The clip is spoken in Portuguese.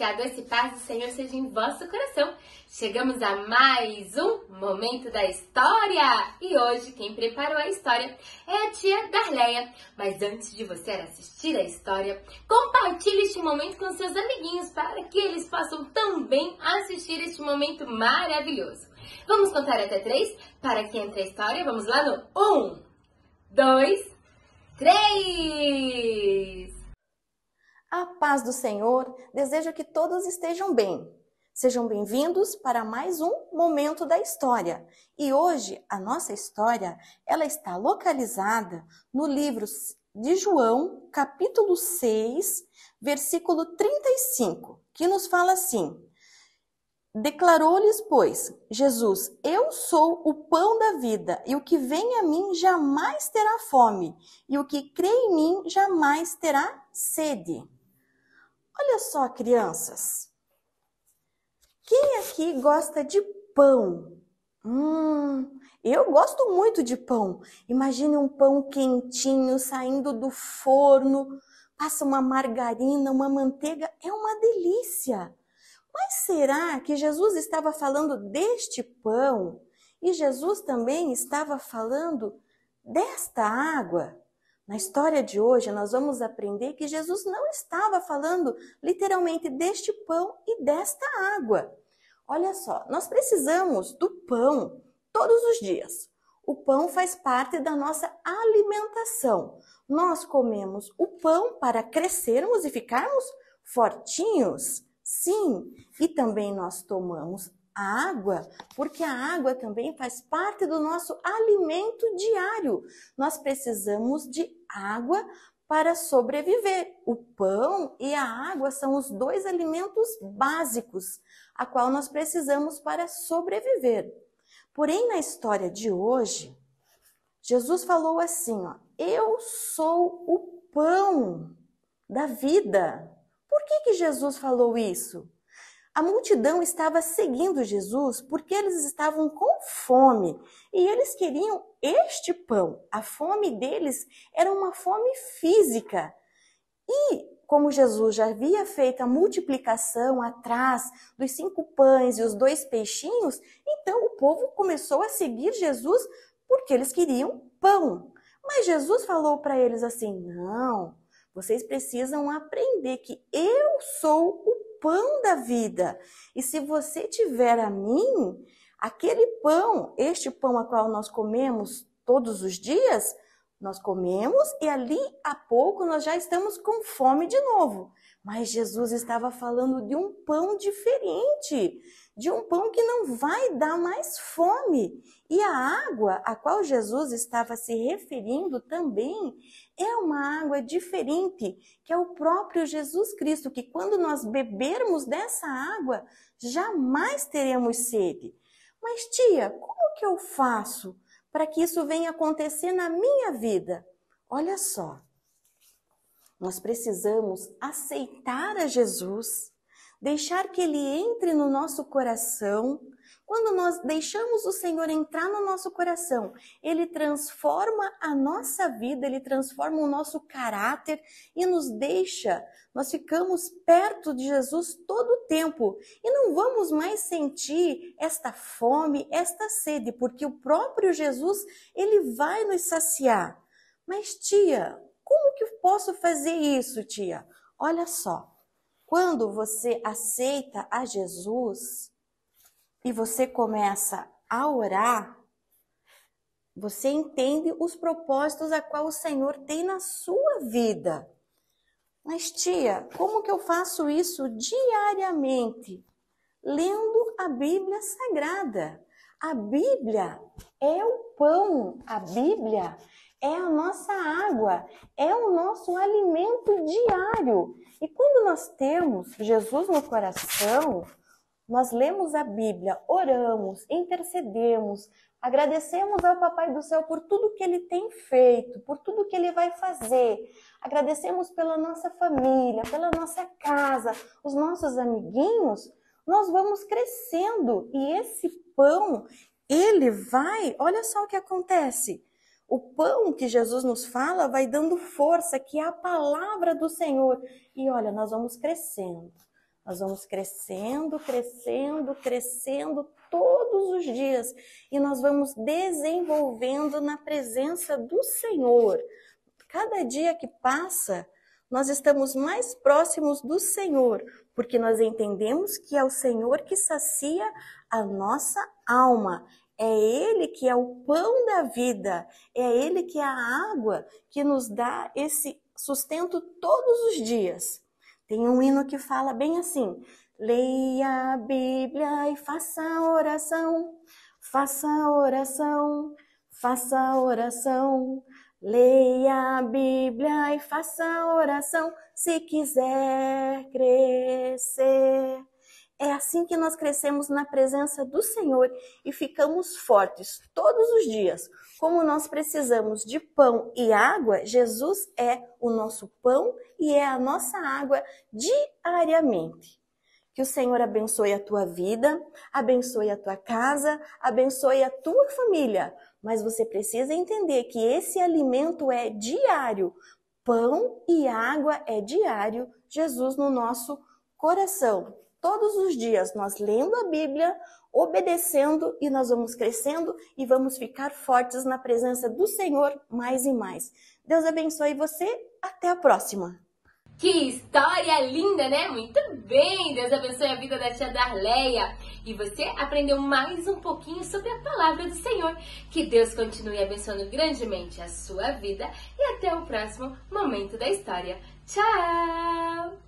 a graça e paz do Senhor seja em vosso coração. Chegamos a mais um Momento da História. E hoje quem preparou a história é a tia Darleia. Mas antes de você assistir a história, compartilhe este momento com seus amiguinhos para que eles possam também assistir este momento maravilhoso. Vamos contar até 3 para que entre a história. Vamos lá no 1, 2, 3! A paz do Senhor, desejo que todos estejam bem. Sejam bem-vindos para mais um Momento da História. E hoje, a nossa história, ela está localizada no livro de João, capítulo 6, versículo 35, que nos fala assim: Declarou-lhes, pois, Jesus: Eu sou o pão da vida, e o que vem a mim jamais terá fome, e o que crê em mim jamais terá sede. Olha só, crianças. Quem aqui gosta de pão? Eu gosto muito de pão. Imagine um pão quentinho saindo do forno, passa uma margarina, uma manteiga, é uma delícia. Mas será que Jesus estava falando deste pão e Jesus também estava falando desta água? Na história de hoje, nós vamos aprender que Jesus não estava falando literalmente deste pão e desta água. Olha só, nós precisamos do pão todos os dias. O pão faz parte da nossa alimentação. Nós comemos o pão para crescermos e ficarmos fortinhos. Sim, e também nós tomamos a água, porque a água também faz parte do nosso alimento diário. Nós precisamos de água para sobreviver. O pão e a água são os dois alimentos básicos, a qual nós precisamos para sobreviver. Porém, na história de hoje, Jesus falou assim, Eu sou o pão da vida. Por que Jesus falou isso? A multidão estava seguindo Jesus porque eles estavam com fome e eles queriam este pão. A fome deles era uma fome física. E como Jesus já havia feito a multiplicação atrás dos 5 pães e os 2 peixinhos, então o povo começou a seguir Jesus porque eles queriam pão. Mas Jesus falou para eles assim, não, vocês precisam aprender que eu sou o pão da vida. E se você tiver a mim, aquele pão, este pão a qual nós comemos todos os dias, nós comemos e ali a pouco nós já estamos com fome de novo. Mas Jesus estava falando de um pão diferente, de um pão que não vai dar mais fome. E a água a qual Jesus estava se referindo também é uma água diferente, que é o próprio Jesus Cristo, que quando nós bebermos dessa água, jamais teremos sede. Mas tia, como que eu faço para que isso venha acontecer na minha vida? Olha só, nós precisamos aceitar a Jesus, deixar que Ele entre no nosso coração. Quando nós deixamos o Senhor entrar no nosso coração, Ele transforma a nossa vida, Ele transforma o nosso caráter e nos deixa, nós ficamos perto de Jesus todo o tempo e não vamos mais sentir esta fome, esta sede, porque o próprio Jesus, Ele vai nos saciar. Mas tia, como que eu posso fazer isso, tia? Olha só, quando você aceita a Jesus e você começa a orar, você entende os propósitos a qual o Senhor tem na sua vida. Mas tia, como que eu faço isso diariamente? Lendo a Bíblia Sagrada. A Bíblia é o pão, a Bíblia é a nossa água, é o nosso alimento diário. E quando nós temos Jesus no coração, nós lemos a Bíblia, oramos, intercedemos, agradecemos ao Papai do Céu por tudo que Ele tem feito, por tudo que Ele vai fazer. Agradecemos pela nossa família, pela nossa casa, os nossos amiguinhos. Nós vamos crescendo e esse pão, ele vai... Olha só o que acontece. O pão que Jesus nos fala vai dando força, que é a palavra do Senhor. E olha, nós vamos crescendo. Nós vamos crescendo, crescendo, crescendo todos os dias e nós vamos desenvolvendo na presença do Senhor. Cada dia que passa, nós estamos mais próximos do Senhor, porque nós entendemos que é o Senhor que sacia a nossa alma. É Ele que é o pão da vida, é Ele que é a água que nos dá esse sustento todos os dias. Tem um hino que fala bem assim: leia a Bíblia e faça oração, faça oração, faça oração. Leia a Bíblia e faça oração se quiser crescer. É assim que nós crescemos na presença do Senhor e ficamos fortes todos os dias. Como nós precisamos de pão e água, Jesus é o nosso pão e é a nossa água diariamente. Que o Senhor abençoe a tua vida, abençoe a tua casa, abençoe a tua família. Mas você precisa entender que esse alimento é diário. Pão e água é diário. Jesus no nosso coração. Todos os dias nós lendo a Bíblia, obedecendo e nós vamos crescendo e vamos ficar fortes na presença do Senhor mais e mais. Deus abençoe você. Até a próxima. Que história linda, né? Muito bem! Deus abençoe a vida da tia Darleia. E você aprendeu mais um pouquinho sobre a palavra do Senhor. Que Deus continue abençoando grandemente a sua vida. E até o próximo momento da história. Tchau!